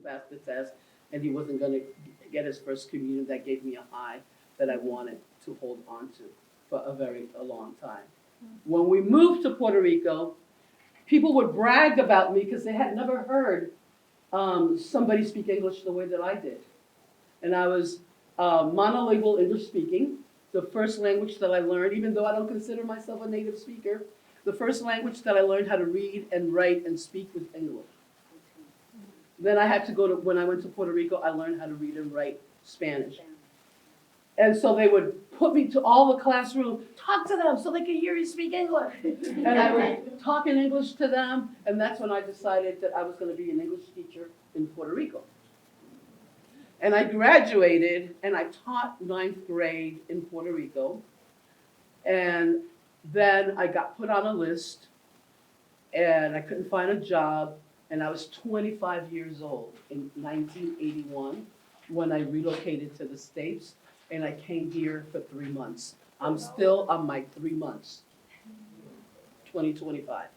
basket test, and he wasn't going to get his first communion. That gave me a high that I wanted to hold on to for a long time. When we moved to Puerto Rico, people would brag about me because they had never heard somebody speak English the way that I did. And I was monolingual English speaking. The first language that I learned, even though I don't consider myself a native speaker, the first language that I learned how to read and write and speak was English. Then I had to when I went to Puerto Rico, I learned how to read and write Spanish. And so they would put me to all the classroom, talk to them so they could hear you speak English. And I would talk in English to them, and that's when I decided that I was going to be an English teacher in Puerto Rico. And I graduated, and I taught 9th grade in Puerto Rico. And then I got put on a list, and I couldn't find a job, and I was 25 years old in 1981 when I relocated to the States, and I came here for 3 months. I'm still on my 3 months, 2025.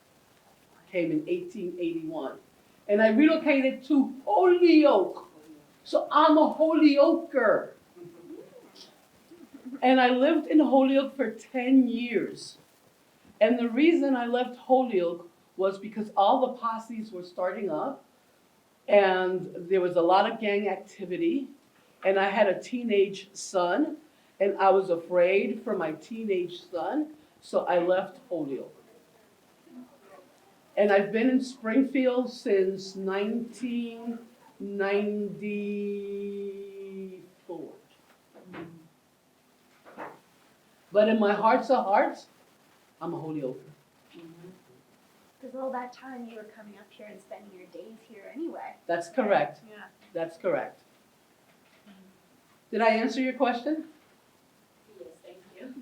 Came in 1881. And I relocated to Holyoke. So I'm a Holyoker. And I lived in Holyoke for 10 years. And the reason I left Holyoke was because all the posses were starting up, and there was a lot of gang activity, and I had a teenage son, and I was afraid for my teenage son, so I left Holyoke. And I've been in Springfield since 1994. But in my hearts of hearts, I'm a Holyoker. Because all that time you were coming up here and spending your days here anyway. That's correct. Yeah. That's correct. Did I answer your question? Yes, thank you.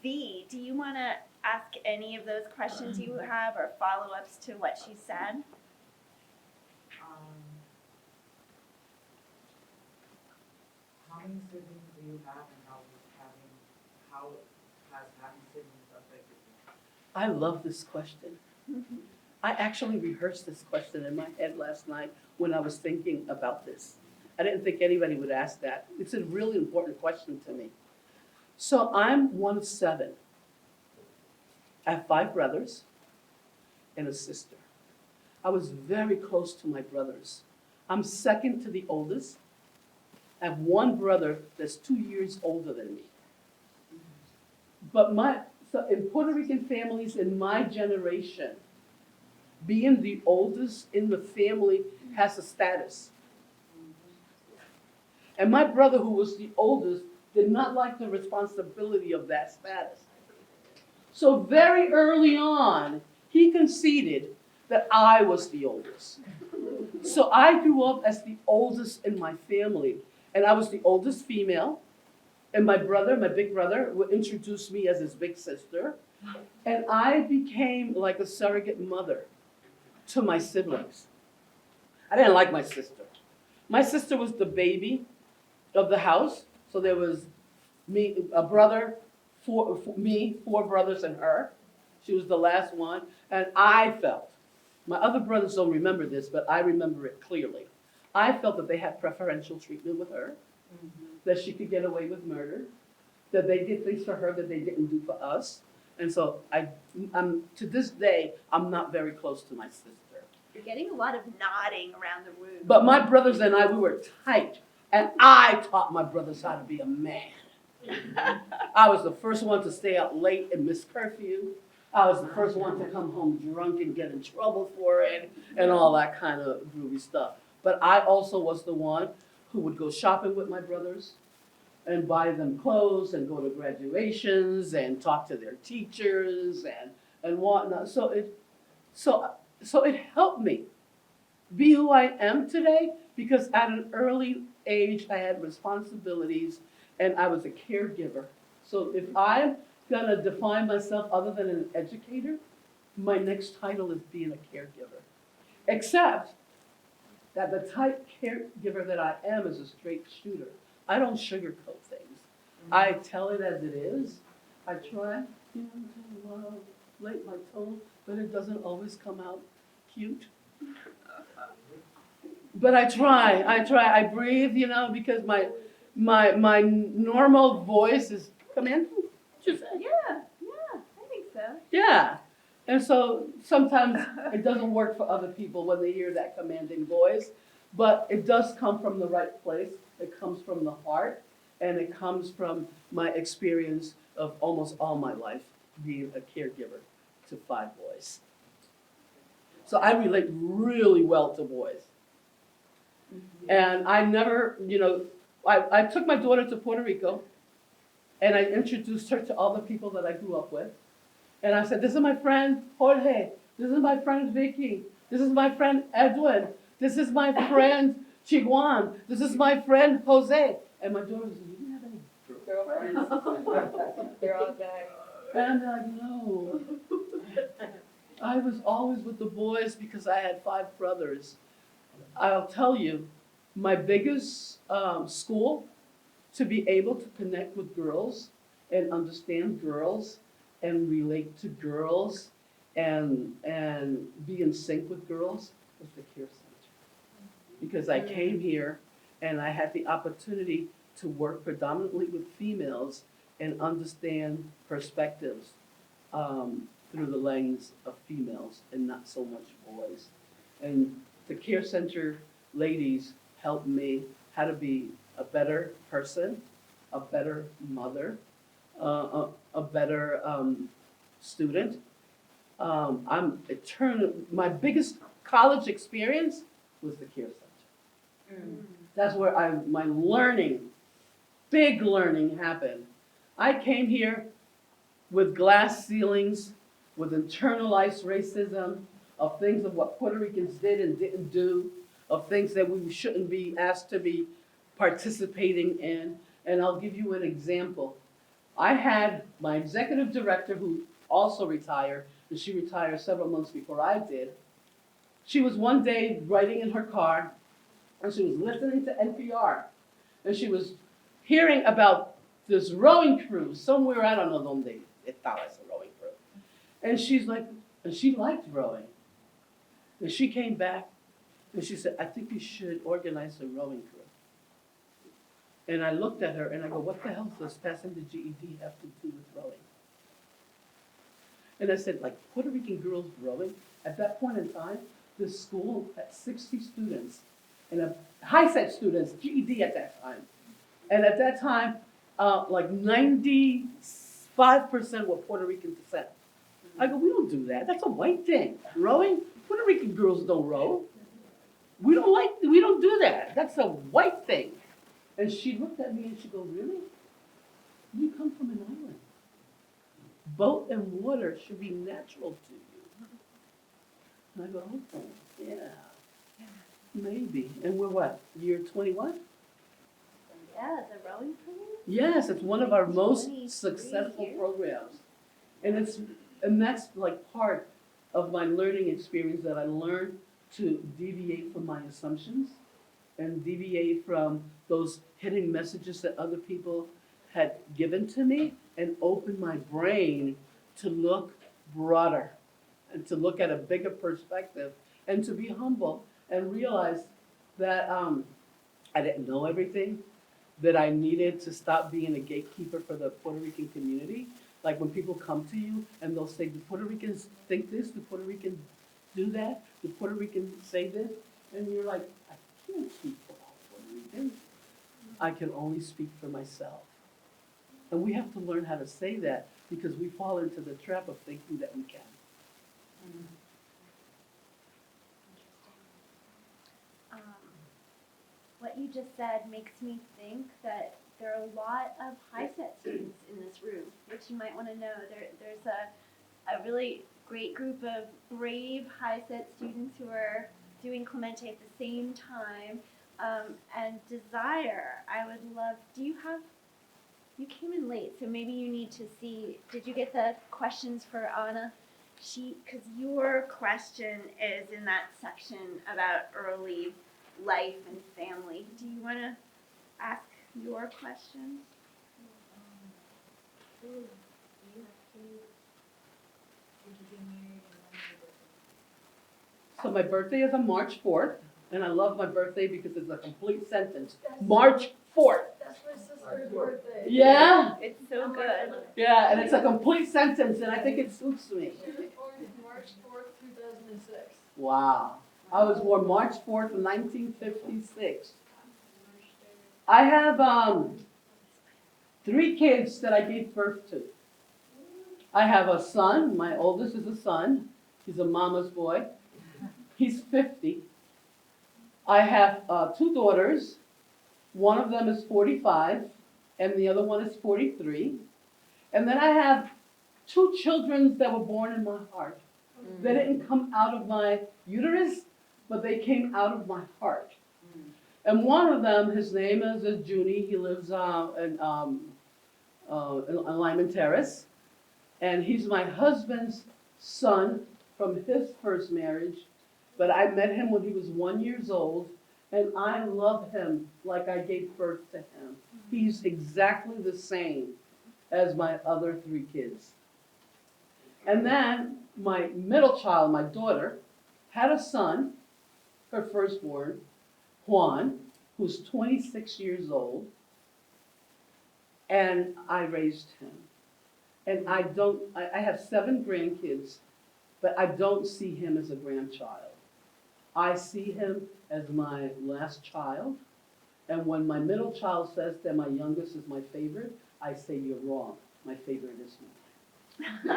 V, do you want to ask any of those questions you have or follow-ups to what she said? How many siblings do you have, and how has having siblings affected you? I love this question. I actually rehearsed this question in my head last night when I was thinking about this. I didn't think anybody would ask that. It's a really important question to me. So I'm one of 7. I have 5 brothers and a sister. I was very close to my brothers. I'm second to the oldest. I have one brother that's 2 years older than me. But so in Puerto Rican families in my generation, being the oldest in the family has a status. And my brother, who was the oldest, did not like the responsibility of that status. So very early on, he conceded that I was the oldest. So I grew up as the oldest in my family, and I was the oldest female. And my brother, my big brother, would introduce me as his big sister. And I became like a surrogate mother to my siblings. I didn't like my sister. My sister was the baby of the house. So there was me, a brother, 4 brothers and her. She was the last one. And I felt, my other brothers don't remember this, but I remember it clearly. I felt that they had preferential treatment with her. That she could get away with murder, that they did things for her that they didn't do for us. And so I'm to this day, I'm not very close to my sister. You're getting a lot of nodding around the room. But my brothers and I, we were tight. And I taught my brothers how to be a man. I was the first one to stay out late and miss curfew. I was the first one to come home drunk and get in trouble for it and all that kind of groovy stuff. But I also was the one who would go shopping with my brothers and buy them clothes and go to graduations and talk to their teachers and whatnot. So it helped me be who I am today because at an early age I had responsibilities and I was a caregiver. So if I'm gonna define myself other than an educator, my next title is being a caregiver. Except that the type caregiver that I am is a straight shooter. I don't sugarcoat things. I tell it as it is. I try, to modulate my tone, but it doesn't always come out cute. But I try, I breathe, you know, because my normal voice is, come in, just, Yeah, I think so. yeah. And so sometimes it doesn't work for other people when they hear that commanding voice, but it does come from the right place. It comes from the heart, and it comes from my experience of almost all my life being a caregiver to 5 boys. So I relate really well to boys. And I never, you know, I took my daughter to Puerto Rico, and I introduced her to all the people that I grew up with. And I said, this is my friend Jorge. This is my friend Vicky. This is my friend Edwin. This is my friend Chiguan. This is my friend Jose. And my daughter said, you didn't have any girlfriends? They're all guys. And I'm like, no. I was always with the boys because I had 5 brothers. I'll tell you, my biggest school to be able to connect with girls and understand girls and relate to girls and be in sync with girls was the Care Center. Because I came here and I had the opportunity to work predominantly with females and understand perspectives through the lens of females and not so much boys. And the Care Center ladies helped me how to be a better person, a better mother, a better student. My biggest college experience was the Care Center. That's where my learning, big learning happened. I came here with glass ceilings, with internalized racism, of things of what Puerto Ricans did and didn't do, of things that we shouldn't be asked to be participating in. And I'll give you an example. I had my executive director, who also retired, and she retired several months before I did. She was one day riding in her car, and she was listening to NPR, and she was hearing about this rowing cruise somewhere, I don't know donde estaba ese rowing cruise. And she's like, and she liked rowing. And she came back, and she said, I think you should organize a rowing crew. And I looked at her and I go, what the hell does passing the GED have to do with rowing? And I said, like Puerto Rican girls rowing? At that point in time, the school had 60 students and high set students, GED at that time. And at that time, like 95% were Puerto Rican descent. I go, we don't do that. That's a white thing. Rowing? Puerto Rican girls don't row. We don't do that. That's a white thing. And she looked at me and she goes, really? You come from an island. Boat and water should be natural to you. And I go, oh, yeah, maybe. And we're what, year 21? Yeah, the rowing program? Yes, it's one of our most 23 successful years. programs. And that's like part of my learning experience, that I learned to deviate from my assumptions and deviate from those hidden messages that other people had given to me, and open my brain to look broader and to look at a bigger perspective and to be humble and realize that I didn't know everything, that I needed to stop being a gatekeeper for the Puerto Rican community. Like when people come to you and they'll say, do Puerto Ricans think this? Do Puerto Ricans do that? Do Puerto Ricans say this? And you're like, I can't speak for all Puerto Ricans. I can only speak for myself. And we have to learn how to say that, because we fall into the trap of thinking that we can. What you just said makes me think that there are a lot of high-set students in this room, which you might want to know. There's a really great group of brave high-set students who are doing Clemente at the same time. And Desire, I would love, you came in late, so maybe you need to see, did you get the questions for Anna? Because your question is in that section about early life and family. Do you want to ask your question? Do you have kids? Did you get married, and when was your birthday? So my birthday is on March 4th, And I love my birthday because it's a complete sentence. March 4th. That's my sister's birthday. Yeah? It's so good. Yeah, and it's a complete sentence, and I think it suits me. She was born March 4th, 2006. Wow. I was born March 4th, 1956. I have 3 kids that I gave birth to. I have a son. My oldest is a son. He's a mama's boy. He's 50. I have 2 daughters. One of them is 45, and the other one is 43. And then I have 2 children that were born in my heart. They didn't come out of my uterus, but they came out of my heart. And one of them, his name is Junie. He lives in Lyman Terrace. And he's my husband's son from his first marriage. But I met him when he was 1 year old. And I love him like I gave birth to him. He's exactly the same as my other 3 kids. And then my middle child, my daughter, had a son, her firstborn, Juan, who's 26 years old, and I raised him. And I have 7 grandkids, but I don't see him as a grandchild. I see him as my last child, and when my middle child says that my youngest is my favorite, I say you're wrong. My favorite is mine.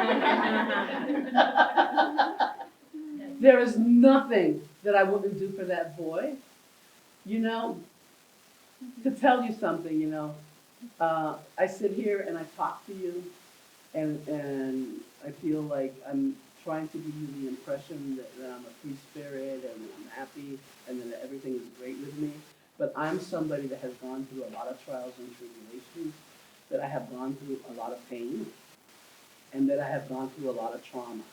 There is nothing that I wouldn't do for that boy. You know, to tell you something, you know, I sit here and I talk to you, and I feel like I'm trying to give you the impression that I'm a free spirit and that I'm happy and that everything is great with me. But I'm somebody that has gone through a lot of trials and tribulations, that I have gone through a lot of pain, and that I have gone through a lot of trauma.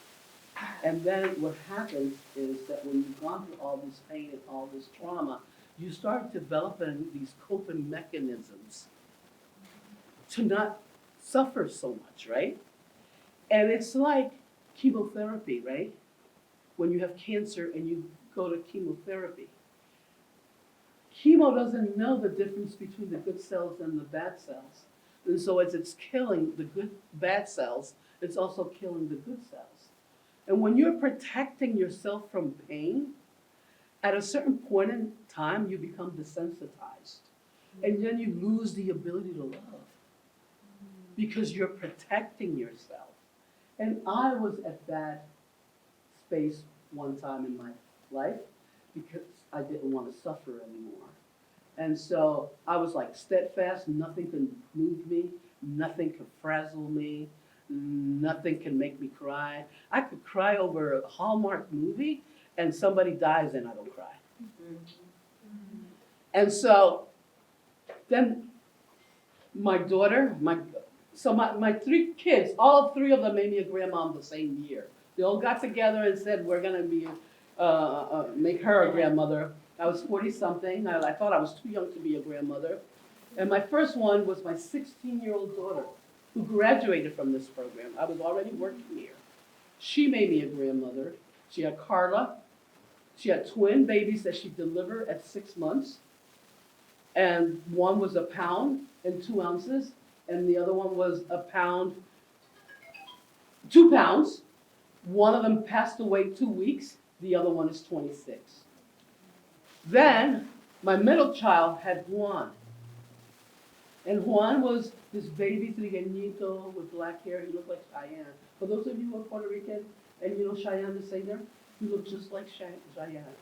And then what happens is that when you've gone through all this pain and all this trauma, you start developing these coping mechanisms to not suffer so much, right? And it's like chemotherapy, right? When you have cancer and you go to chemotherapy. Chemo doesn't know the difference between the good cells and the bad cells. And so as it's killing the bad cells, it's also killing the good cells. And when you're protecting yourself from pain, at a certain point in time, you become desensitized. And then you lose the ability to love because you're protecting yourself. And I was at that space one time in my life because I didn't want to suffer anymore. And so I was like steadfast, nothing can move me, nothing can frazzle me, nothing can make me cry. I could cry over a Hallmark movie and somebody dies and I don't cry. And so then my daughter, my 3 kids, all 3 of them made me a grandmom the same year. They all got together and said, we're gonna be, make her a grandmother. I was 40-something, I thought I was too young to be a grandmother. And my first one was my 16-year-old daughter who graduated from this program. I was already working here. She made me a grandmother. She had Carla. She had twin babies that she delivered at 6 months. And one was 1 pound and 2 ounces, and the other one was 1 pound, 2 pounds. One of them passed away 2 weeks, the other one is 26. Then my middle child had Juan. And Juan was this baby trigueñito with black hair. He looked like Cheyenne. For those of you who are Puerto Rican and you know Cheyenne the singer, he looked just like Cheyenne.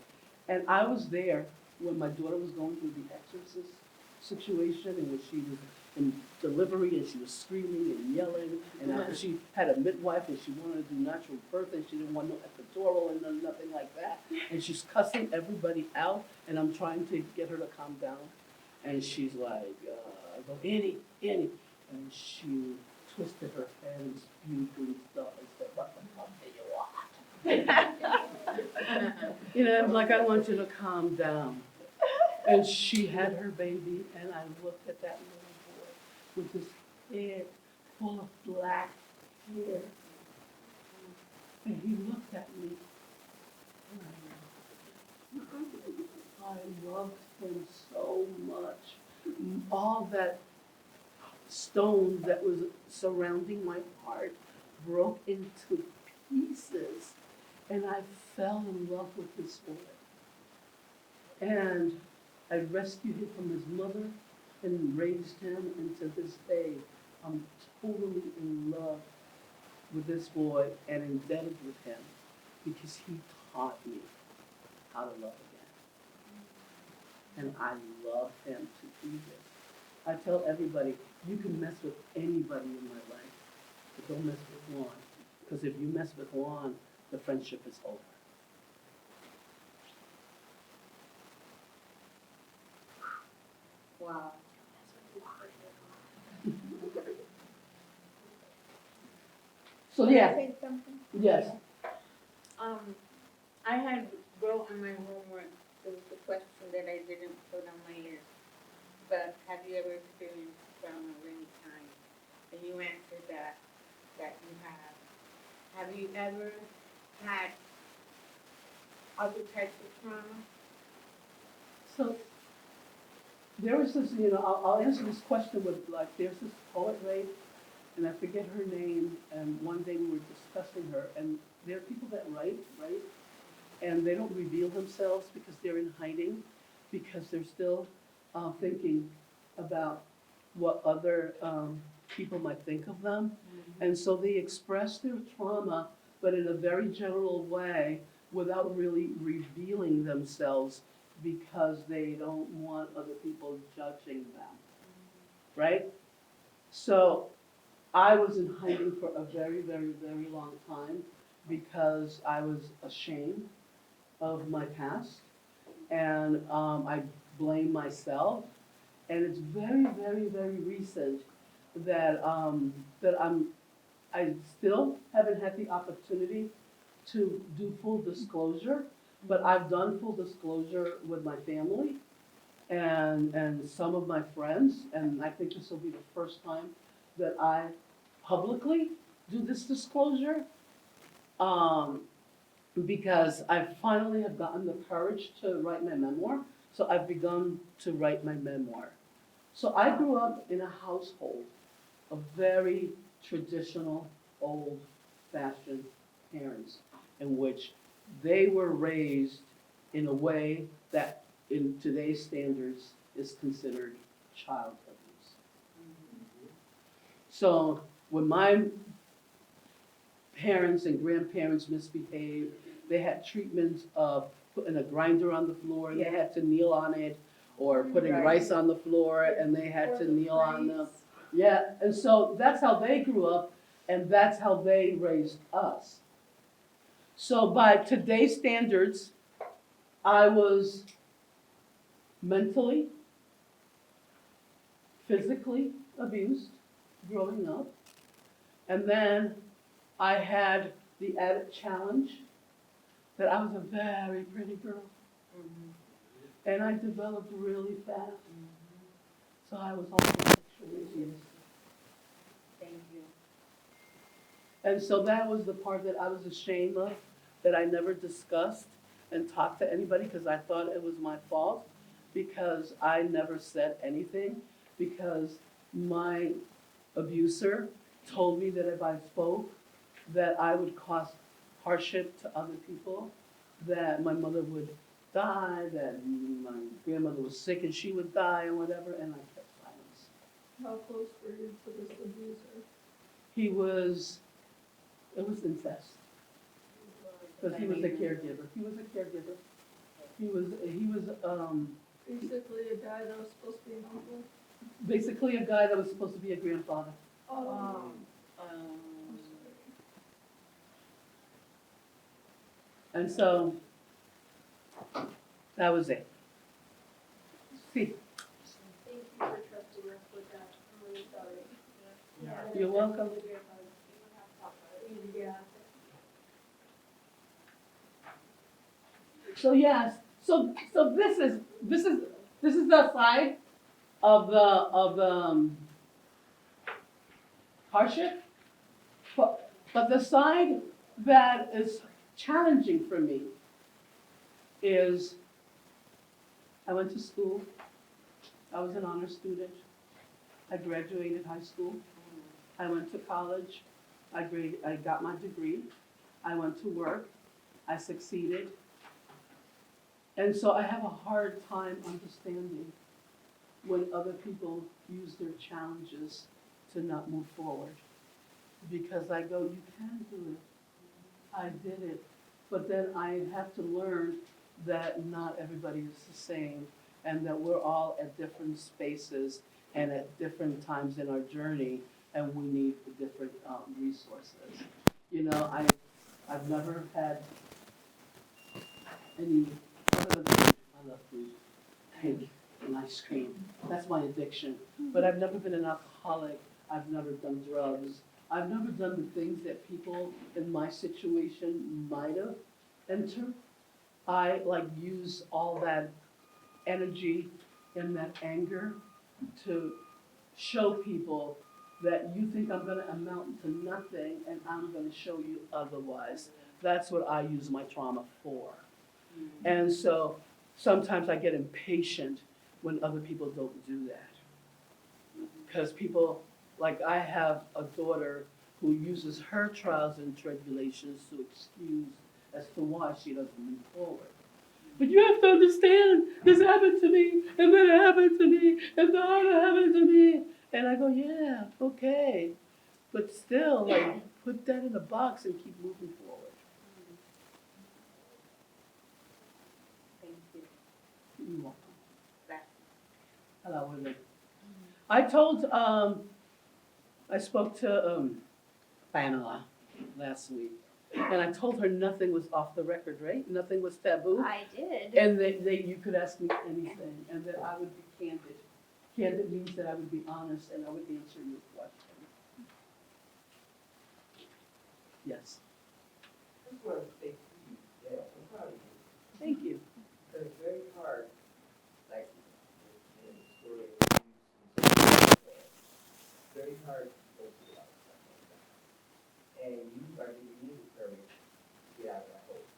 And I was there when my daughter was going through the exorcist situation in which she was in delivery and she was screaming and yelling, and after she had a midwife and she wanted to do natural birth and she didn't want no epidural and nothing like that, and she's cussing everybody out, and I'm trying to get her to calm down, and she's like, I go, Annie, and she twisted her head and spewed green stuff and said, what the fuck do you want? You know, I'm like, I want you to calm down. And she had her baby, and I looked at that little boy with his head full of black hair. And he looked at me, and I went, I loved him so much. All that stone that was surrounding my heart broke into pieces, and I fell in love with this boy. And I rescued him from his mother and raised him, and to this day, I'm totally in love with this boy and indebted with him because he taught me how to love again. And I love him to pieces. I tell everybody, you can mess with anybody in my life, but don't mess with Juan. Because if you mess with Juan, the friendship is over. Wow. So Can I yeah, say something? yes. I had wrote on my homework, there was a question that I didn't put on my list. But have you ever experienced trauma of any kind? And you answered that you have. Have you ever had other types of trauma? So there was this, I'll answer this question with like, there's this poet, right? And I forget her name, and one day we were discussing her, and there are people that write, right? And they don't reveal themselves because they're in hiding, because they're still thinking about what other people might think of them. And so they express their trauma, but in a very general way, without really revealing themselves because they don't want other people judging them, right? So I was in hiding for a very, very, very long time because I was ashamed of my past, and I blame myself. And it's very, very, very recent that I still haven't had the opportunity to do full disclosure, but I've done full disclosure with my family and some of my friends, and I think this will be the first time that I publicly do this disclosure. Because I finally have gotten the courage to write my memoir, so I've begun to write my memoir. So I grew up in a household of very traditional, old-fashioned parents in which they were raised in a way that in today's standards is considered child abuse. So when my parents and grandparents misbehaved, they had treatments of putting a grinder on the floor and they had to kneel on it, or putting Right. rice on the floor and they had to kneel on them. Yeah, and so that's how they grew up, and that's how they raised us. So by today's standards, I was mentally, physically abused growing up. And then I had the added challenge that I was a very pretty girl. And I developed really fast. So I was also sexually abused. Thank you. And so that was the part that I was ashamed of, that I never discussed and talked to anybody because I thought it was my fault, because I never said anything, because my abuser told me that if I spoke, that I would cause hardship to other people, that my mother would die, that my grandmother was sick and she would die or whatever, and I kept silence. How close were you to this abuser? It was incest. Because he was a caregiver. He was a caregiver. He was, Basically a guy that was supposed to be an uncle. basically a guy that was supposed to be a grandfather. Oh. And so, that was it. See, Thank you for trusting us with that. I'm really sorry. Yeah. you're welcome. Yeah. So yes, so this is the side of the hardship, but the side that is challenging for me is I went to school. I was an honor student. I graduated high school. I went to college. I got my degree. I went to work. I succeeded. And so I have a hard time understanding when other people use their challenges to not move forward. Because I go, you can do it. I did it. But then I have to learn that not everybody is the same and that we're all at different spaces and at different times in our journey and we need different resources. You know, I've never had any other than food. I love food, cake, and ice cream. That's my addiction. But I've never been an alcoholic. I've never done drugs. I've never done the things that people in my situation might have entered. I use all that energy and that anger to show people that you think I'm gonna amount to nothing and I'm gonna show you otherwise. That's what I use my trauma for. And so sometimes I get impatient when other people don't do that. Because people, like I have a daughter who uses her trials and tribulations to excuse as to why she doesn't move forward. But you have to understand, this happened to me, and that happened to me, and that happened to me. And I go, yeah, okay. But still, put that in a box and keep moving forward. Thank you. You're welcome. That- Hello, women. I told, I spoke to Pamela last week, and I told her nothing was off the record, right? Nothing was taboo. I did. And you could ask me anything, and that I would be candid. Candid means that I would be honest and I would answer your question. Yes, I just want to say to you, Dale, I'm proud of you. thank you. Because it's very hard, like, in the story of abuse and stuff like that. It's very hard to go through a lot of stuff like that. And you are giving me the courage to get out of that hole.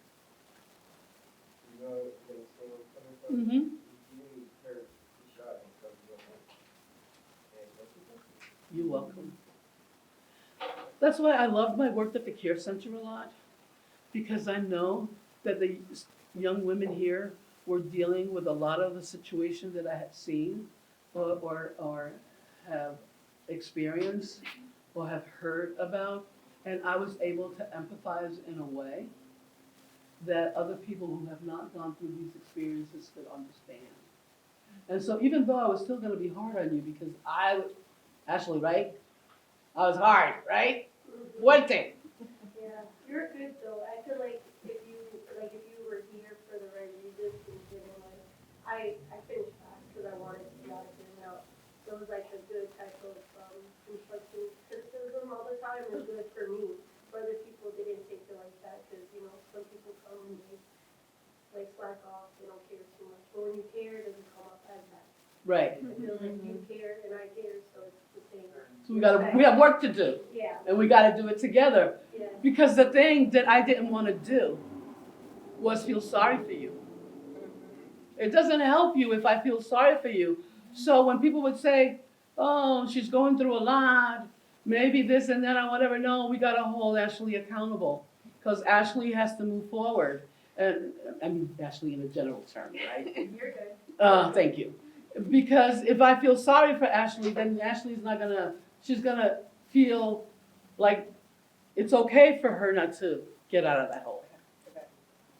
You know, you understand where I'm coming from? Mm-hmm. You give me the courage to shot and come to your home. And that's what You're welcome. That's why I love my work at the Care Center a lot, because I know that the young women here were dealing with a lot of the situations that I had seen or have experienced or have heard about, and I was able to empathize in a way that other people who have not gone through these experiences could understand. And so even though I was still gonna be hard on you because Ashley, right? I was hard, right? One thing. Yeah, you're good though. I feel like if you were here for the right reasons and didn't I finished fast because I wanted to be out of here now. So it was like a good type of constructive criticism all the time is good for me. For other people, they didn't take it like that because, some people come and they slack off, they don't care too much. But when you care, it doesn't come off as that. Right. I feel like you care and I care, so it's the same. So we have work to do, Yeah, and we gotta do it together. yeah. Because the thing that I didn't wanna do was feel sorry for you. It doesn't help you if I feel sorry for you. So when people would say, oh, she's going through a lot, maybe this and that or whatever, no, we gotta hold Ashley accountable. Because Ashley has to move forward. And I mean, Ashley in a general term, right? You're good. Thank you. Because if I feel sorry for Ashley, then she's gonna feel like it's okay for her not to get out of that hole.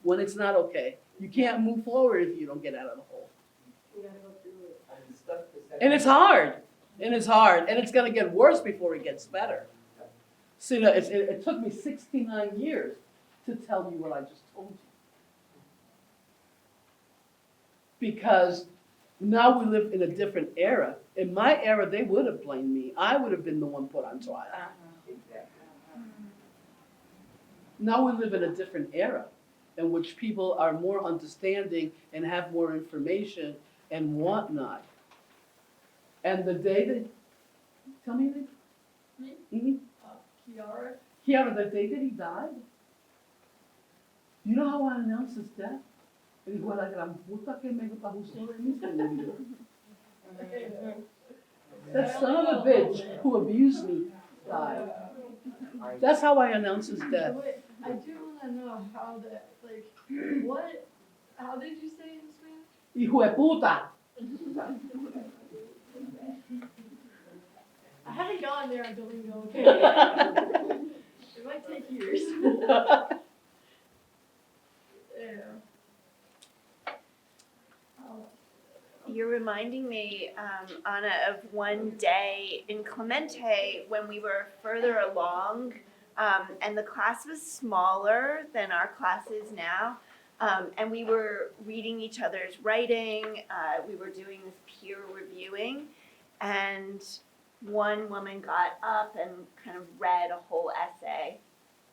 When it's not okay. You can't move forward if you don't get out of the hole. You gotta go through it. And the stuff that's And it's hard. And it's gonna get worse before it gets better. See, it took me 69 years to tell you what I just told you. Because now we live in a different era. In my era, they would have blamed me. I would have been the one put on trial. exactly. Now we live in a different era in which people are more understanding and have more information and whatnot. And the day that, tell me anything? Me? Kiara, the day that he died, you know how I announced his death? El hijo de la gran puta que me abusó de mí se murió. That son of a bitch who abused me died. That's how I announce his death. Wait, I do wanna know how that, like, what, how did you say in Spanish? Hijo de puta. I haven't gotten there on Duolingo, okay? It might take years. Yeah. You're reminding me, Anna, of one day in Clemente when we were further along, and the class was smaller than our class is now, and we were reading each other's writing. We were doing this peer reviewing, and one woman got up and kind of read a whole essay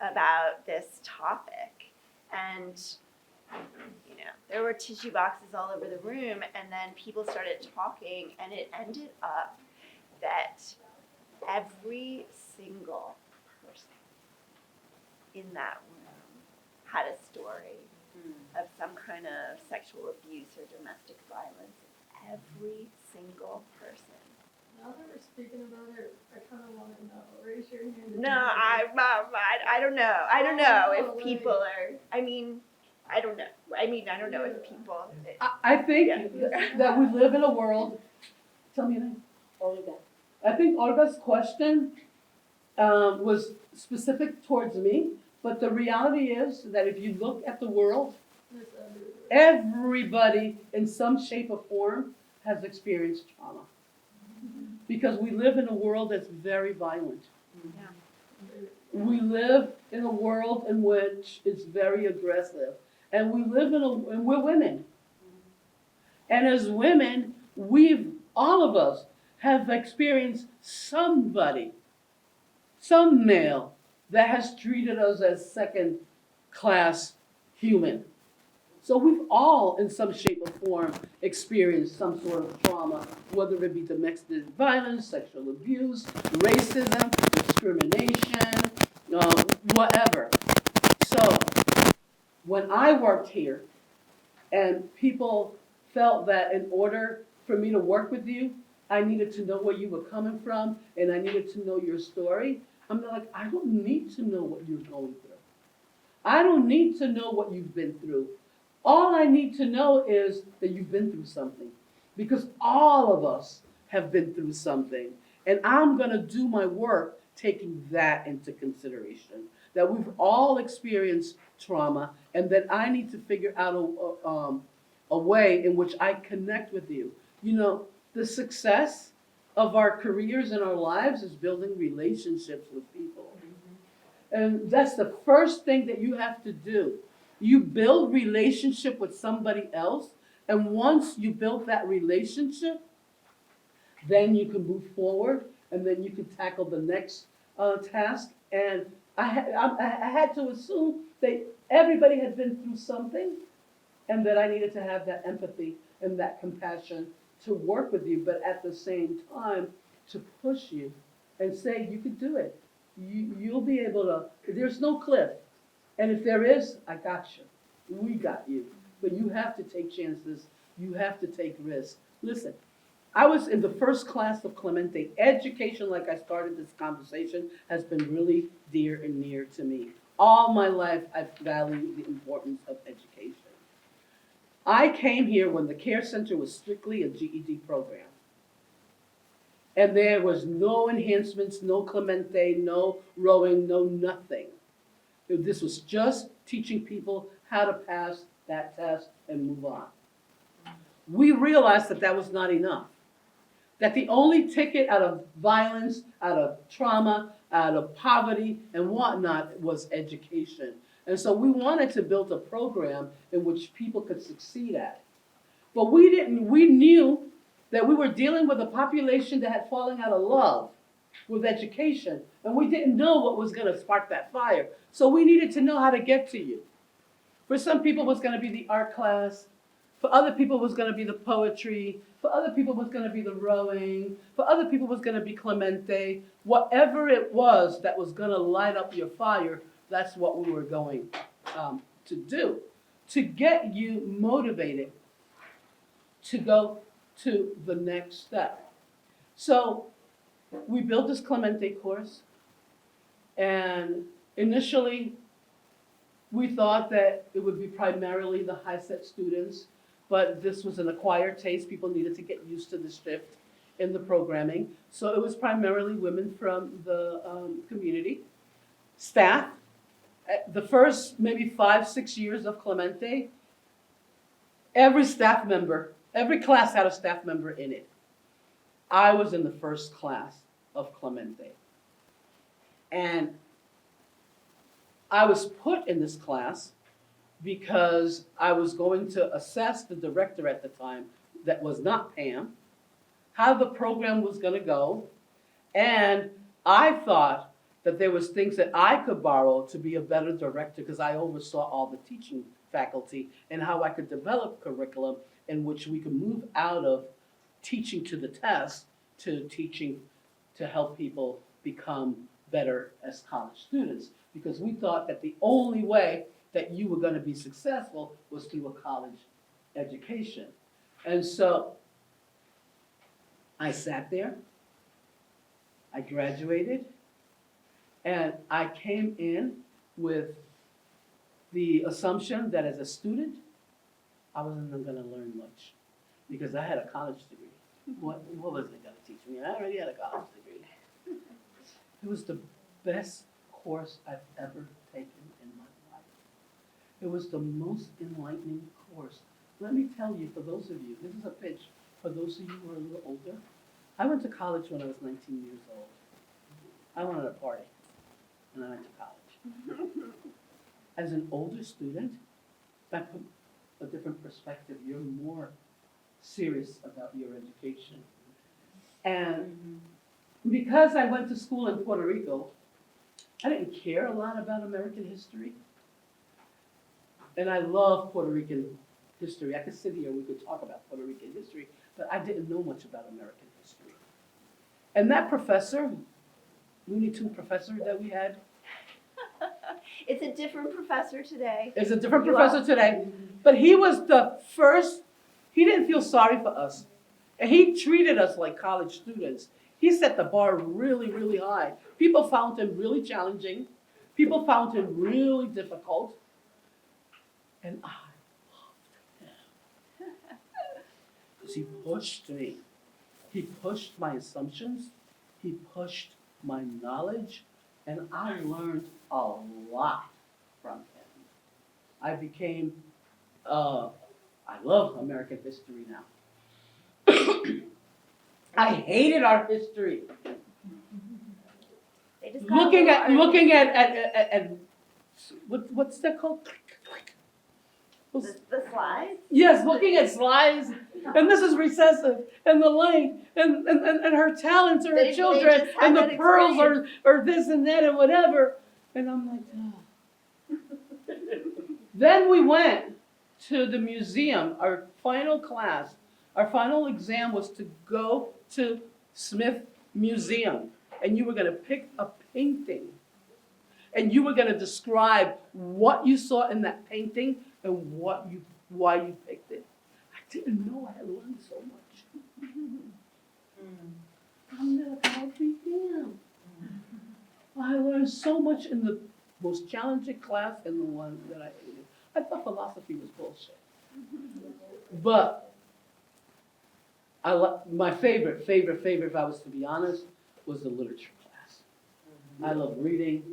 about this topic, and you know, there were tissue boxes all over the room, and then people started talking, and it ended up that every single person in that room had a story of some kind of sexual abuse or domestic violence. Every single person. Now that we're speaking about it, I kinda wanna know, raise your hand. if No, you I don't know. I don't know if people are. I mean, I don't know. I don't know if people. I think Yeah. that we live in a world. Tell me your name. Olga. I think Olga's question was specific towards me, but the reality is that if you look at the world, Miss everybody in some shape or form has experienced trauma. Because we live in a world that's very violent. We live in a world in which it's very aggressive. And we live and we're women. And as women, all of us have experienced somebody, some male, that has treated us as second-class human. So we've all, in some shape or form, experienced some sort of trauma, whether it be domestic violence, sexual abuse, racism, discrimination, whatever. So when I worked here and people felt that in order for me to work with you, I needed to know where you were coming from and I needed to know your story, I'm like, I don't need to know what you're going through. I don't need to know what you've been through. All I need to know is that you've been through something, because all of us have been through something. And I'm gonna do my work taking that into consideration, that we've all experienced trauma and that I need to figure out a way in which I connect with you. You know, the success of our careers and our lives is building relationships with people. And that's the first thing that you have to do. You build relationship with somebody else, and once you build that relationship, then you can move forward, and then you can tackle the next task. And I had to assume that everybody had been through something, and that I needed to have that empathy and that compassion to work with you, but at the same time, to push you and say, you could do it. You'll be able to, there's no cliff. And if there is, I got you. We got you. But you have to take chances. You have to take risks. Listen, I was in the first class of Clemente. Education, like I started this conversation, has been really dear and near to me. All my life, I've valued the importance of education. I came here when the care center was strictly a GED program. And there was no enhancements, no Clemente, no rowing, no nothing. This was just teaching people how to pass that test and move on. We realized that that was not enough. That the only ticket out of violence, out of trauma, out of poverty and whatnot was education. And so we wanted to build a program in which people could succeed at. But we knew that we were dealing with a population that had fallen out of love with education. And we didn't know what was gonna spark that fire. So we needed to know how to get to you. For some people it was gonna be the art class. For other people it was gonna be the poetry. For other people it was gonna be the rowing. For other people it was gonna be Clemente. Whatever it was that was gonna light up your fire, that's what we were going to do. to get you motivated to go to the next step. So we built this Clemente course, and initially we thought that it would be primarily the high set students, but this was an acquired taste. People needed to get used to the shift in the programming. So it was primarily women from the community. Staff, the first maybe 5-6 years of Clemente, every staff member, every class had a staff member in it. I was in the first class of Clemente. And I was put in this class because I was going to assess the director at the time, that was not Pam, how the program was going to go. And I thought that there was things that I could borrow to be a better director, because I oversaw all the teaching faculty and how I could develop curriculum in which we could move out of teaching to the test to teaching to help people become better as college students. Because we thought that the only way that you were going to be successful was through a college education. And so I sat there, I graduated, and I came in with the assumption that as a student, I wasn't going to learn much because I had a college degree. What was it going to teach me? I already had a college degree. It was the best course I've ever taken in my life. It was the most enlightening course. Let me tell you, for those of you, this is a pitch for those of you who are a little older. I went to college when I was 19 years old. I wanted a party, and I went to college. As an older student, that put a different perspective. You're more serious about your education. And because I went to school in Puerto Rico, I didn't care a lot about American history. And I love Puerto Rican history. I could sit here and we could talk about Puerto Rican history, but I didn't know much about American history. And that professor, Looney Tune professor that we had, It's a different professor today. is a different professor today, but he was the first. He didn't feel sorry for us, and he treated us like college students. He set the bar really, really high. People found him really challenging. People found him really difficult, and I loved him because he pushed me. He pushed my assumptions. He pushed my knowledge, and I learned a lot from him. I became, I love American history now. I hated our history. They just got Looking at what's that called? the slides. Yes, looking at slides, and this is recessive, and the length, and her talents, or her They children, just had and the that pearls, experience. or this and that, and whatever. And I'm like, oh. Then we went to the museum, our final class. Our final exam was to go to Smith Museum, and you were going to pick a painting, and you were going to describe what you saw in that painting and why you picked it. I didn't know I had learned so much. I'm not a museum. I learned so much in the most challenging class and the one that I hated. I thought philosophy was bullshit. But my favorite, if I was to be honest, was the literature class. I love reading,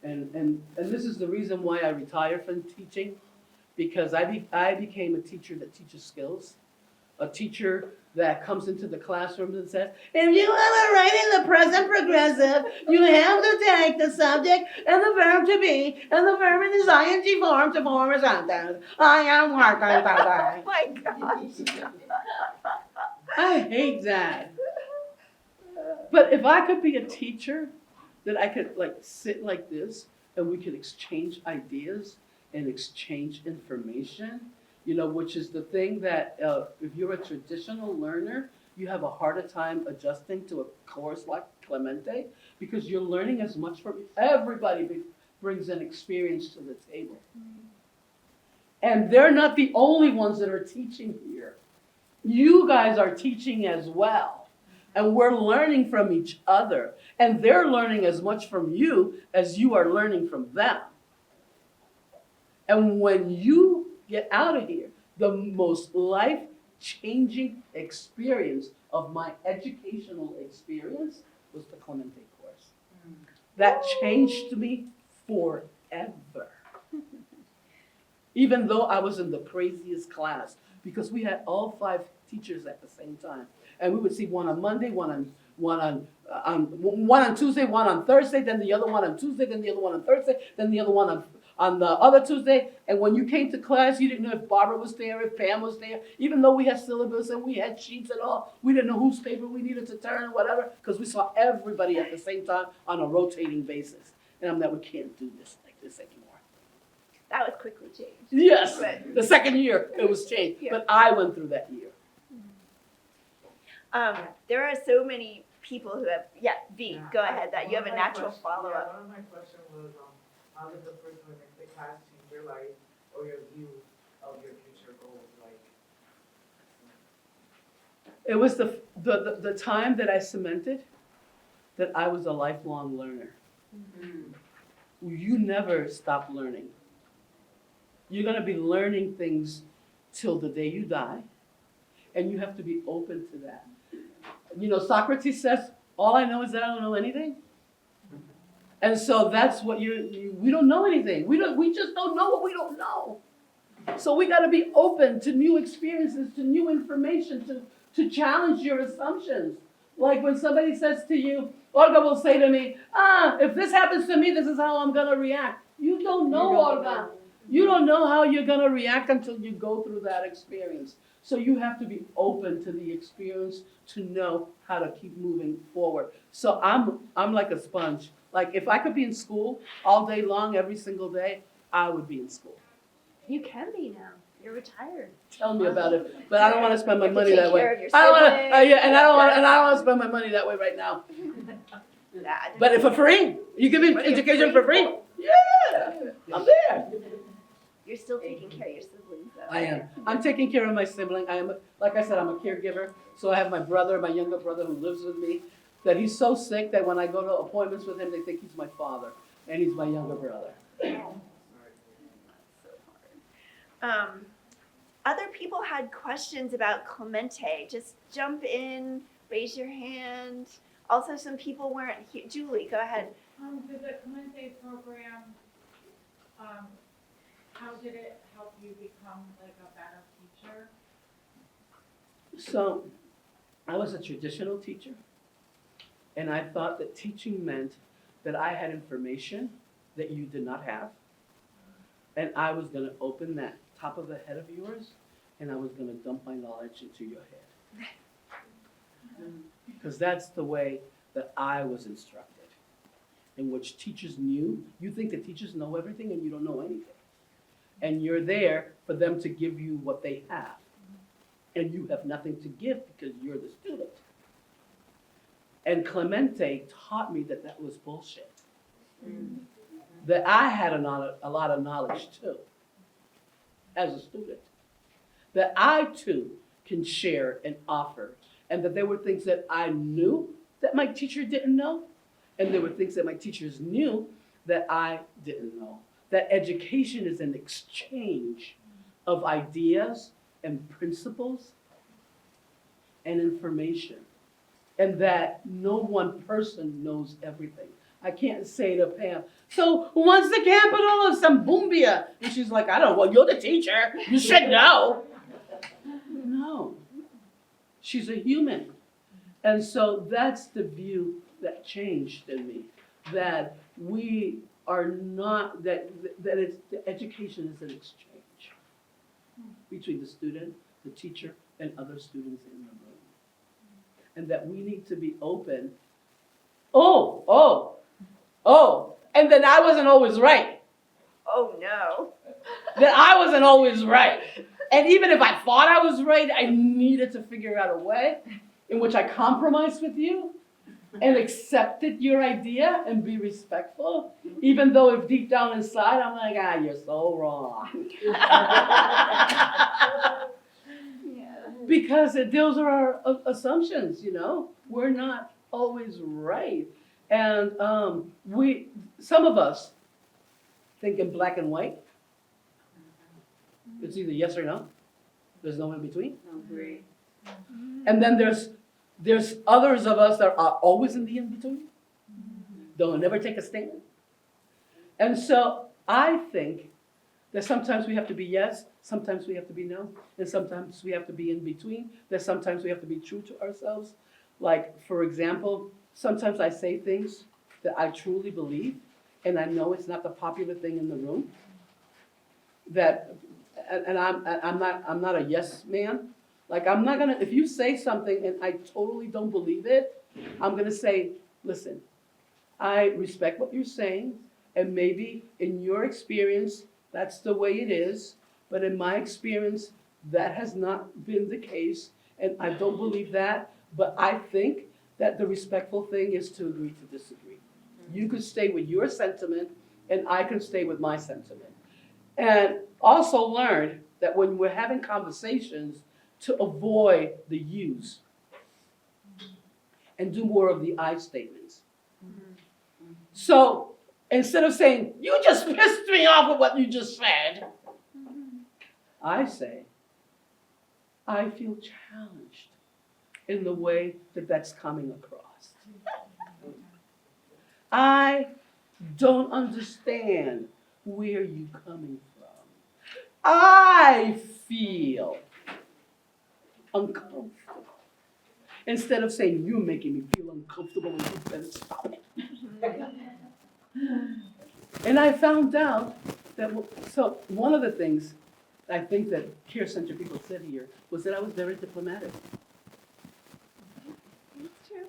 and this is the reason why I retired from teaching, because I became a teacher that teaches skills, a teacher that comes into the classroom and says, if you want to write in the present progressive, you have to take the subject and the verb to be and the verb in its ing form to form a sentence. I am working today. Oh my gosh. I hate that. But if I could be a teacher, that I could like sit like this and we could exchange ideas and exchange information, which is the thing that if you're a traditional learner, you have a harder time adjusting to a course like Clemente, because you're learning as much from everybody brings an experience to the table. And they're not the only ones that are teaching here. You guys are teaching as well. And we're learning from each other. And they're learning as much from you as you are learning from them. And when you get out of here, the most life-changing experience of my educational experience was the Clemente course. That changed me forever. Even though I was in the craziest class, because we had all 5 teachers at the same time. And we would see one on Monday, one on Tuesday, one on Thursday, then the other one on Tuesday, then the other one on Thursday, then the other one on the other Tuesday. And when you came to class, you didn't know if Barbara was there, if Pam was there. Even though we had syllabus and we had sheets and all, we didn't know whose paper we needed to turn or whatever, because we saw everybody at the same time on a rotating basis. And I'm like, we can't do this like this anymore. That was quickly changed. Yes, But- the second year it was changed, Yeah. but I went through that year. There are so many people who have, V, go ahead, that you have a natural follow-up. One of my questions was, how did the person who makes the class change your life or your view of your future goals? Like, It was the time that I cemented that I was a lifelong learner. You never stop learning. You're gonna be learning things till the day you die, and you have to be open to that. You know, Socrates says, all I know is that I don't know anything. And so that's what we don't know anything. We just don't know what we don't know. So we gotta be open to new experiences, to new information, to challenge your assumptions. Like when somebody says to you, Olga will say to me, if this happens to me, this is how I'm gonna react. You don't know, Olga. You don't know how you're gonna react until you go through that experience. So you have to be open to the experience to know how to keep moving forward. So I'm like a sponge. Like if I could be in school all day long, every single day, I would be in school. You can be now. You're retired. Tell me about it. But I don't want to spend my You have to take take that way. care of your I don't want siblings. to. And I don't want to spend my money that way right now. But for free, you give me What, you're education free? for free. Yeah, I'm there. You're still taking care of your siblings, though. I am. I'm taking care of my sibling. I am, like I said, I'm a caregiver. So I have my brother, my younger brother, who lives with me. That he's so sick that when I go to appointments with him, they think he's my father, and he's my younger brother. Other people had questions about Clemente. Just jump in, raise your hand. Also, some people weren't here. Julie, go ahead. Did the Clemente program, how did it help you become like a better teacher? So I was a traditional teacher, and I thought that teaching meant that I had information that you did not have, and I was going to open that top of the head of yours, and I was going to dump my knowledge into your head. Because that's the way that I was instructed, in which teachers knew. You think that teachers know everything, and you don't know anything. And you're there for them to give you what they have. And you have nothing to give because you're the student. And Clemente taught me that that was bullshit. That I had a lot of knowledge too, as a student. That I too can share and offer. And that there were things that I knew that my teacher didn't know. And there were things that my teachers knew that I didn't know. That education is an exchange of ideas and principles and information. And that no one person knows everything. I can't say to Pam, so what's the capital of Zambumbia? And she's like, I don't know. Well, you're the teacher. You should know. No. She's a human. And so that's the view that changed in me. That we are not, that it's, the education is an exchange between the student, the teacher, and other students in the room. And that we need to be open. And then I wasn't always right. Oh, no. That I wasn't always right. And even if I thought I was right, I needed to figure out a way in which I compromised with you and accepted your idea and be respectful, even though if deep down inside I'm like, you're so wrong. Yeah. Because those are our assumptions, We're not always right. And some of us think in black and white. It's either yes or no. There's no in between. No, great. And then there's others of us that are always in the in between. They'll never take a stand. And so I think that sometimes we have to be yes, sometimes we have to be no, and sometimes we have to be in between. That sometimes we have to be true to ourselves. Like, for example, sometimes I say things that I truly believe, and I know it's not the popular thing in the room. And I'm not a yes man. Like, I'm not gonna, if you say something and I totally don't believe it, I'm gonna say, listen, I respect what you're saying, and maybe in your experience, that's the way it is, but in my experience, that has not been the case, and I don't believe that, but I think that the respectful thing is to agree to disagree. You could stay with your sentiment, and I can stay with my sentiment. And also learned that when we're having conversations, to avoid the yous and do more of the I statements. So instead of saying, you just pissed me off with what you just said, I say, I feel challenged in the way that that's coming across. I don't understand where you're coming from. I feel uncomfortable. Instead of saying, you're making me feel uncomfortable and you better stop it. And I found out that, so one of the things I think that Care Center people said here was that I was very diplomatic. It's true.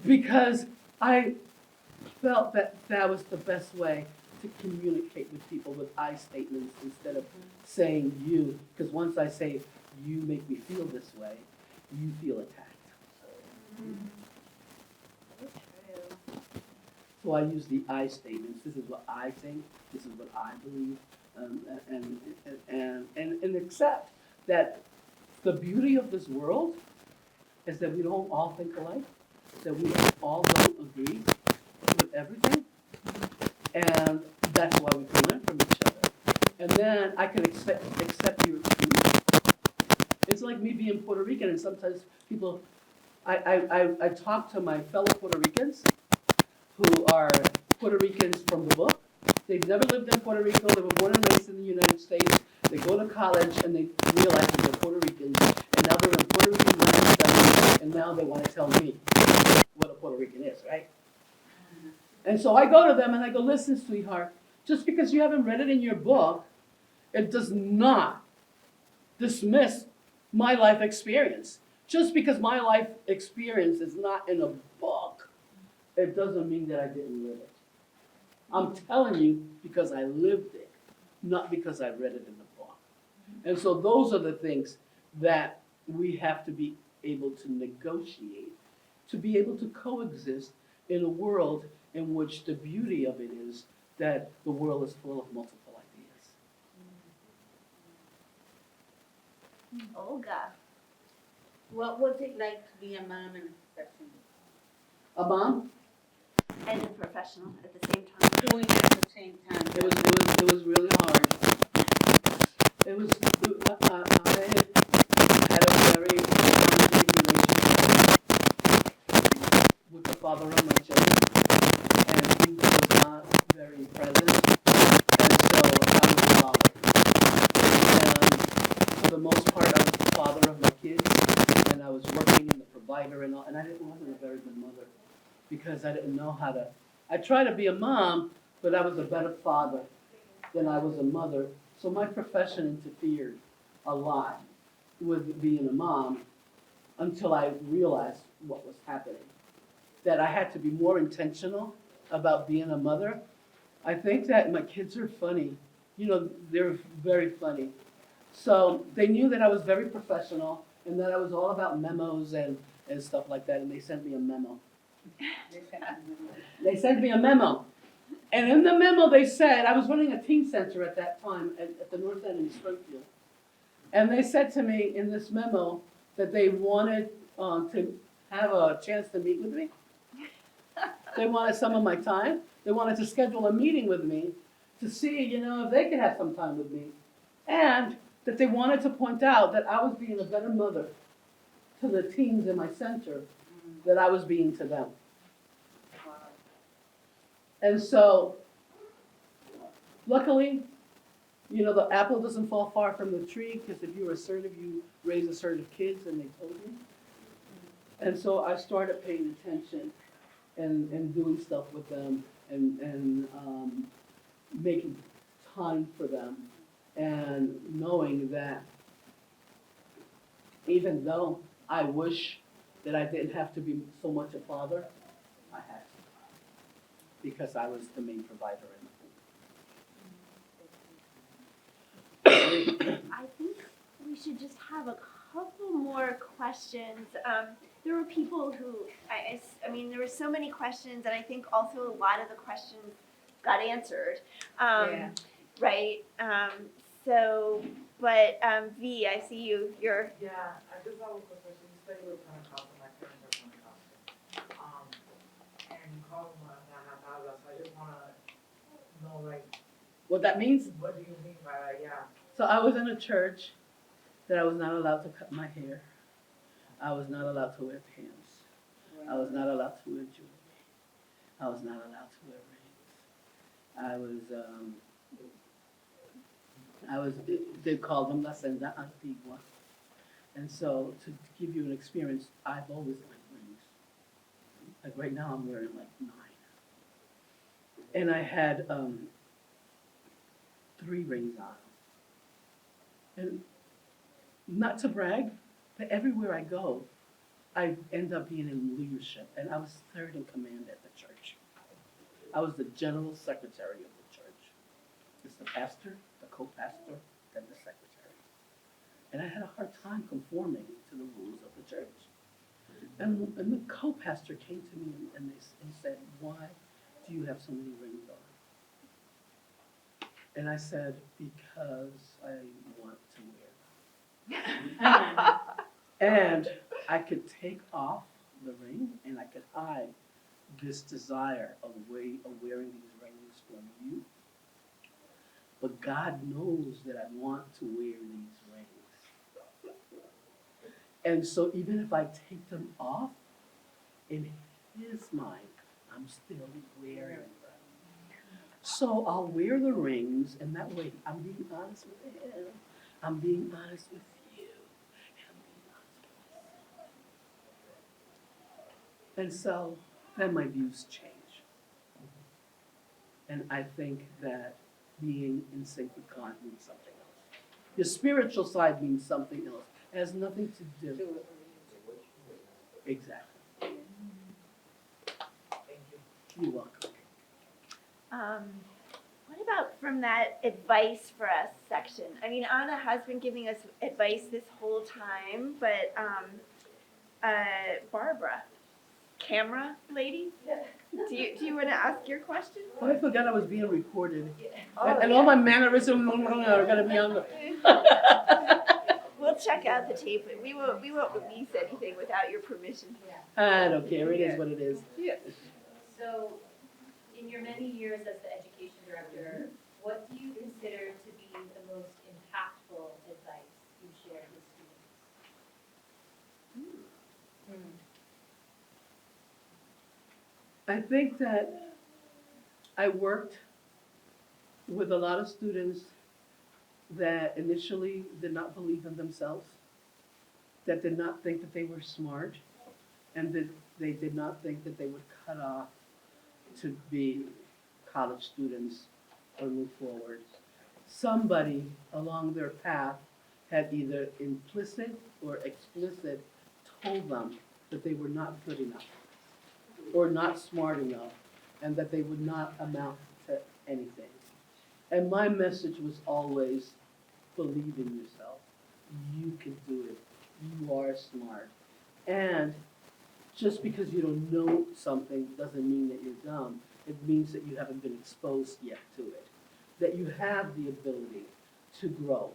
Because I felt that that was the best way to communicate with people with I statements instead of saying you. Because once I say, you make me feel this way, you feel attacked. So I use the I statements. This is what I think. This is what I believe, and accept that the beauty of this world is that we don't all think alike, that we all don't agree with everything, and that's why we can learn from each other. And then I can accept your truth. It's like me being Puerto Rican, and sometimes people, I talk to my fellow Puerto Ricans who are Puerto Ricans from the book. They've never lived in Puerto Rico. They were born and raised in the United States. They go to college and they realize that they're Puerto Ricans. And now they're in Puerto Rican language studies, and now they want to tell me what a Puerto Rican is, right? And so I go to them and I go, listen, sweetheart, just because you haven't read it in your book, it does not dismiss my life experience. Just because my life experience is not in a book, it doesn't mean that I didn't live it. I'm telling you because I lived it, not because I read it in the book. And so those are the things that we have to be able to negotiate, to be able to coexist in a world in which the beauty of it is that the world is full of multiple ideas. Olga. What was it like to be a mom and a professional? A mom? And a professional at the same time. Doing it at the same time. It was really hard. It was, I had a very challenging relationship with the father of my children, and he was not very present, and so I was the father. And for the most part, I was the father of my kids, and I was working and the provider and all, and I wasn't a very good mother because I didn't know how to. I tried to be a mom, but I was a better father than I was a mother. So my profession interfered a lot with being a mom until I realized what was happening. That I had to be more intentional about being a mother. I think that my kids are funny. They're very funny. So they knew that I was very professional and that I was all about memos and stuff like that, and they sent me a memo. They sent me a memo. And in the memo, they said, I was running a teen center at that time at the North End in Springfield. And they said to me in this memo that they wanted to have a chance to meet with me. They wanted some of my time. They wanted to schedule a meeting with me to see, if they could have some time with me. And that they wanted to point out that I was being a better mother to the teens in my center than I was being to them. And so, luckily, the apple doesn't fall far from the tree, because if you're assertive, you raise assertive kids, and they told me. And so I started paying attention and doing stuff with them and making time for them, and knowing that even though I wish that I didn't have to be so much a father, I had to, because I was the main provider in the home. I think we should just have a couple more questions. There were people who, I mean, there were so many questions, and I think also a lot of the questions got answered. Yeah. Right? V, I see you. You're. Yeah, I just have a quick question. You said you were Pentecostal, my parents are Pentecostal. And you called them Nahatabla, so I just wanna know, What that means? what do you mean by that? Yeah. So I was in a church that I was not allowed to cut my hair. I was not allowed to wear pants. I was not allowed to wear jewelry. I was not allowed to wear rings. They called them La Senda Antigua. And so, to give you an experience, I've always liked rings. Like right now, I'm wearing like 9. And I had 3 rings on. And not to brag, but everywhere I go, I end up being in leadership. And I was 3rd in command at the church. I was the general secretary of the church. It's the pastor, the co-pastor, then the secretary. And I had a hard time conforming to the rules of the church. And the co-pastor came to me and said, "Why do you have so many rings on?" And I said, "Because I want to wear them." And I could take off the ring and I could hide this desire of wearing these rings from you. But God knows that I want to wear these rings. And so even if I take them off, in his mind, I'm still wearing them. So I'll wear the rings, and that way I'm being honest with him. I'm being honest with you. And I'm being honest with myself. And so then my views change. And I think that being in sync with God means something else. Your spiritual side means something else. It has nothing to do. Exactly. Thank you. You're welcome. What about from that advice for us section? I mean, Anna has been giving us advice this whole time, but Barbara, camera lady, do you want to ask your question? Oh, I forgot I was being recorded. Oh, And all my mannerisms are going to be on the... We'll check out the tape. We won't release anything without your permission. I don't care. It is what it is. So, in your many years as the education director, what do you consider to be the most impactful advice you've shared with students? I think that I worked with a lot of students that initially did not believe in themselves, that did not think that they were smart, and that they did not think that they would cut off to be college students or move forward. Somebody along their path had either implicit or explicit told them that they were not good enough or not smart enough, and that they would not amount to anything. And my message was always, believe in yourself. You can do it. You are smart. And Just because you don't know something doesn't mean that you're dumb. It means that you haven't been exposed yet to it. That you have the ability to grow.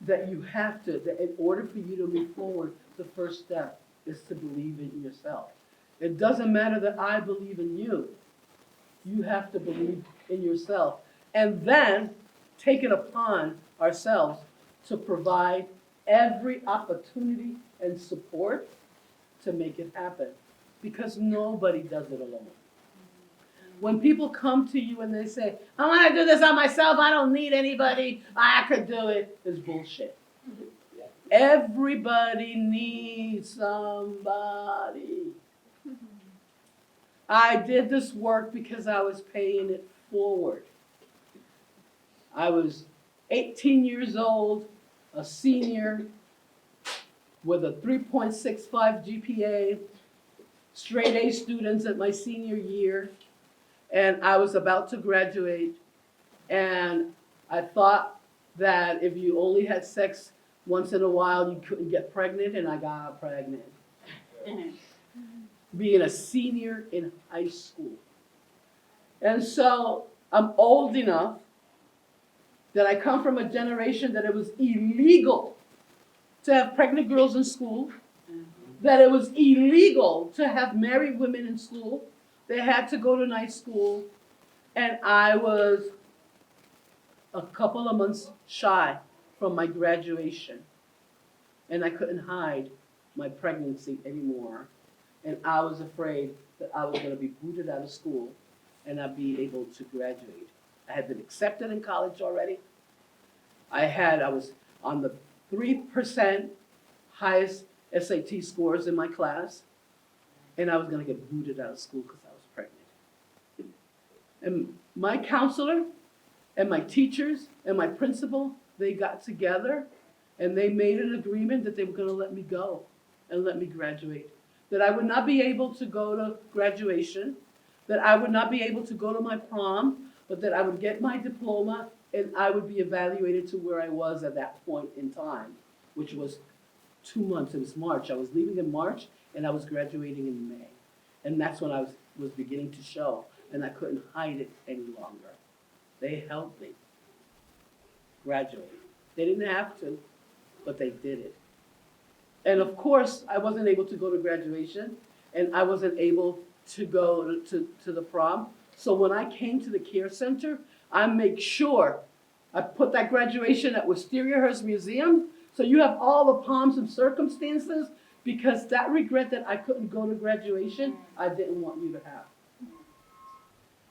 That you have to, that in order for you to move forward, the first step is to believe in yourself. It doesn't matter that I believe in you. You have to believe in yourself. And then take it upon ourselves to provide every opportunity and support to make it happen. Because nobody does it alone. When people come to you and they say, I want to do this on myself, I don't need anybody, I could do it, it's bullshit. Everybody needs somebody. I did this work because I was paying it forward. I was 18 years old, a senior, with a 3.65 GPA, straight A students at my senior year, and I was about to graduate, and I thought that if you only had sex once in a while, you couldn't get pregnant, and I got pregnant. Being a senior in high school. And so I'm old enough that I come from a generation that it was illegal to have pregnant girls in school, that it was illegal to have married women in school. They had to go to night school, and I was a couple of months shy from my graduation, and I couldn't hide my pregnancy anymore, and I was afraid that I was going to be booted out of school and not be able to graduate. I had been accepted in college already. I was on the 3% highest SAT scores in my class, and I was going to get booted out of school because I was pregnant. And my counselor and my teachers and my principal, they got together and they made an agreement that they were going to let me go and let me graduate. That I would not be able to go to graduation, that I would not be able to go to my prom, but that I would get my diploma and I would be evaluated to where I was at that point in time, which was 2 months. It was March. I was leaving in March and I was graduating in May. And that's when I was beginning to show, and I couldn't hide it any longer. They helped me graduate. They didn't have to, but they did it. And of course, I wasn't able to go to graduation, and I wasn't able to go to the prom. So when I came to the care center, I make sure I put that graduation at Wisteria Hearst Museum, so you have all the pomps and circumstances, because that regret that I couldn't go to graduation, I didn't want you to have.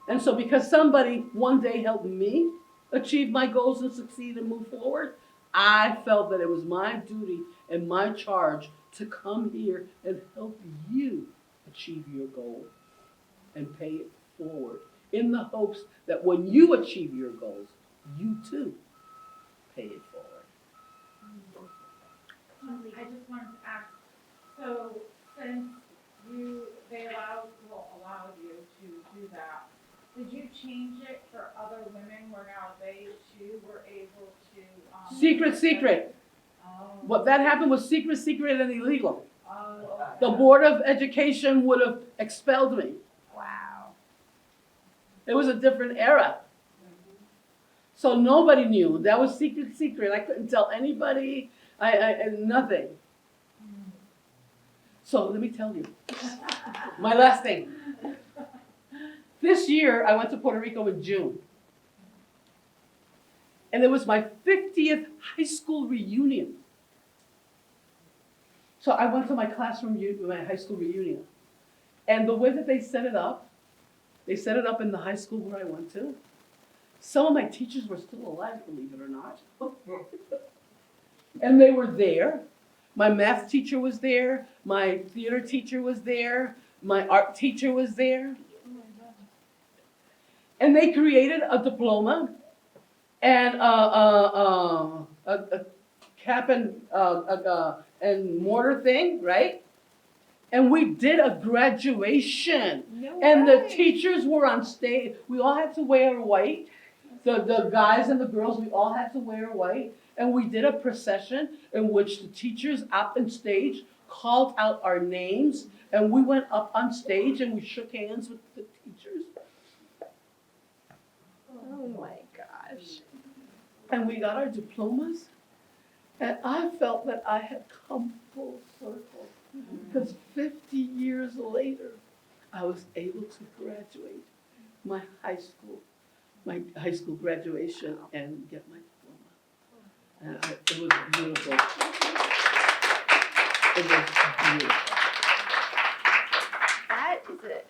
And so because somebody one day helped me achieve my goals and succeed and move forward, I felt that it was my duty and my charge to come here and help you achieve your goal and pay it forward, in the hopes that when you achieve your goals, you too pay it forward. I just wanted to ask, so since they allowed you to do that, did you change it for other women where now they too were able to? Secret. Oh. What that happened was secret and illegal. Oh, okay. The Board of Education would have expelled me. Wow. It was a different era. So nobody knew. That was secret. I couldn't tell anybody. Nothing. So let me tell you. My last thing. This year, I went to Puerto Rico in June. And it was my 50th high school reunion. So I went to my my high school reunion. And the way that they set it up in the high school where I went to. Some of my teachers were still alive, believe it or not. And they were there. My math teacher was there. My theater teacher was there. My art teacher was there. And they created a diploma and a cap and mortar thing, right? And we did a graduation. No And way. the teachers were on stage. We all had to wear white. The guys and the girls, we all had to wear white. And we did a procession in which the teachers up on stage called out our names, and we went up on stage and we shook hands with the teachers. Oh my gosh. And we got our diplomas. And I felt that I had come full circle. Because 50 years later, I was able to graduate my high school graduation and get my diploma. And it was beautiful. It was beautiful. That is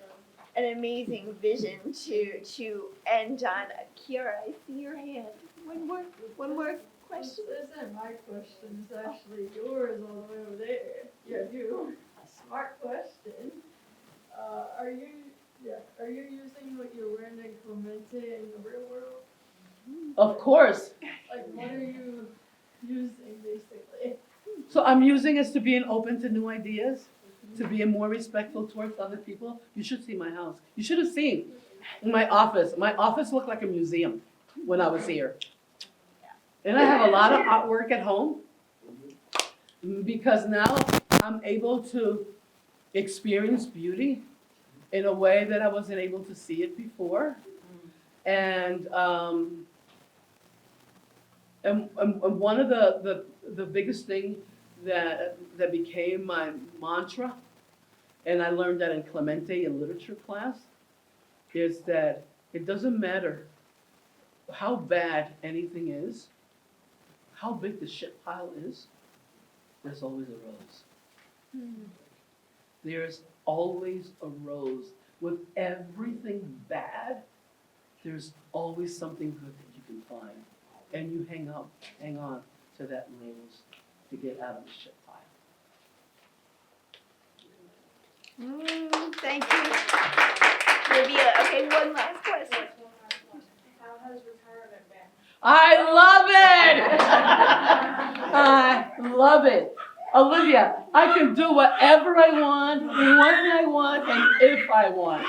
an amazing vision to end on. Kiara, I see your hand. One more question. This isn't my question, it's actually yours all the way over there. Yeah, you. A smart question. Are you using what you learned in Clemente in the real world? Of course. Like, what are you using basically? So I'm using this to being open to new ideas, to being more respectful towards other people. You should see my house. You should have seen my office. My office looked like a museum when I was here. And I have a lot of artwork at home because now I'm able to experience beauty in a way that I wasn't able to see it before. And one of the biggest thing that became my mantra, and I learned that in Clemente in literature class, is that it doesn't matter how bad anything is, how big the shit pile is, there's always a rose. There's always a rose. With everything bad, there's always something good that you can find. And you hang on to that rose to get out of the shit pile. Thank you. Olivia, okay, one last question. How has retirement been? I love it! I love it. Olivia, I can do whatever I want, when I want, and if I want.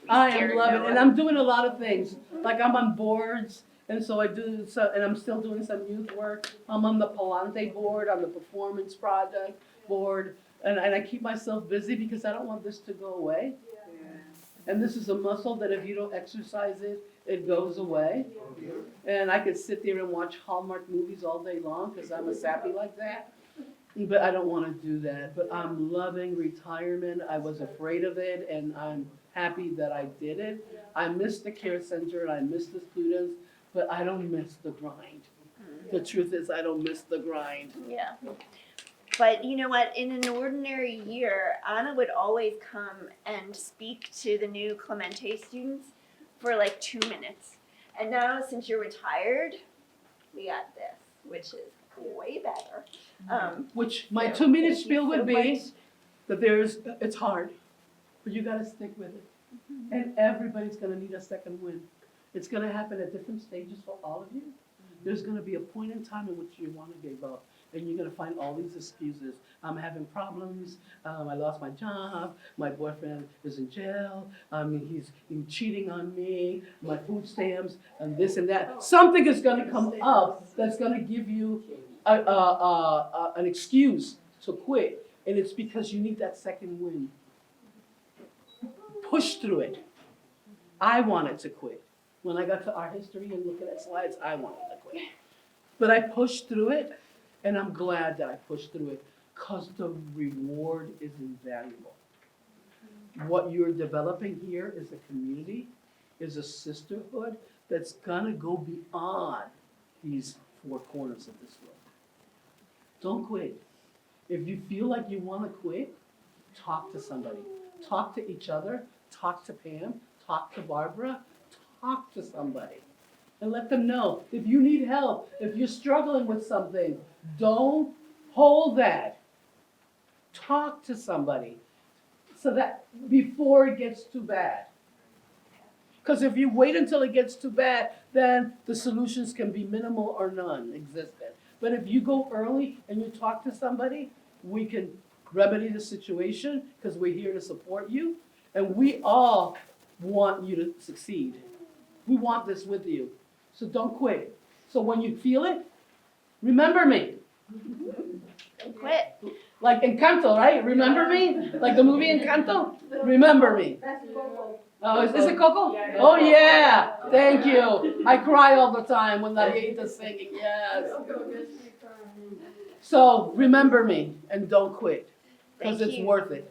I am loving it, and I'm doing a lot of things. Like I'm on boards, and so I do, and I'm still doing some youth work. I'm on the Palante board, on the Performance Project board, and I keep myself busy because I don't want this to go away. And this is a muscle that if you don't exercise it, it goes away. And I could sit there and watch Hallmark movies all day long because I'm a sappy like that. But I don't want to do that. But I'm loving retirement. I was afraid of it, and I'm happy that I did it. I miss the care center, and I miss the students, but I don't miss the grind. The truth is, I don't miss the grind. Yeah. But you know what? In an ordinary year, Anna would always come and speak to the new Clemente students for like 2 minutes. And now, since you're retired, we got this, which is way better. Which my so 2-minute thank spiel you would so be much. that it's hard, but you gotta stick with it. And everybody's gonna need a second win. It's gonna happen at different stages for all of you. There's gonna be a point in time in which you wanna give up. And you're gonna find all these excuses. I'm having problems, I lost my job, my boyfriend is in jail, he's cheating on me, my food stamps, and this and that. Something is gonna come up that's gonna give you an excuse to quit. And it's because you need that second win. Push through it. I wanted to quit. When I got to art history and looking at slides, I wanted to quit. But I pushed through it. And I'm glad that I pushed through it because the reward is invaluable. What you're developing here is a community, is a sisterhood that's gonna go beyond these 4 corners of this room. Don't quit. If you feel like you wanna quit, talk to somebody. Talk to each other, talk to Pam, talk to Barbara, talk to somebody. And let them know, if you need help, if you're struggling with something, don't hold that. Talk to somebody so that before it gets too bad. Because if you wait until it gets too bad, then the solutions can be minimal or non-existent. But if you go early and you talk to somebody, we can remedy the situation because we're here to support you. And we all want you to succeed. We want this with you. So don't quit. So when you feel it, remember me. Don't quit. Like Encanto, right? Remember me? Like the movie Encanto? Remember me. That's Coco. Oh, is it Coco? Yeah, Oh, yeah. Thank you. I cry all the time when Narieta's singing. Yes. So remember me and don't quit because Thank it's you. worth it.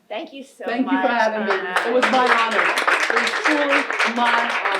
Thank you so Thank much. you for having me. It was my honor. It was truly my honor.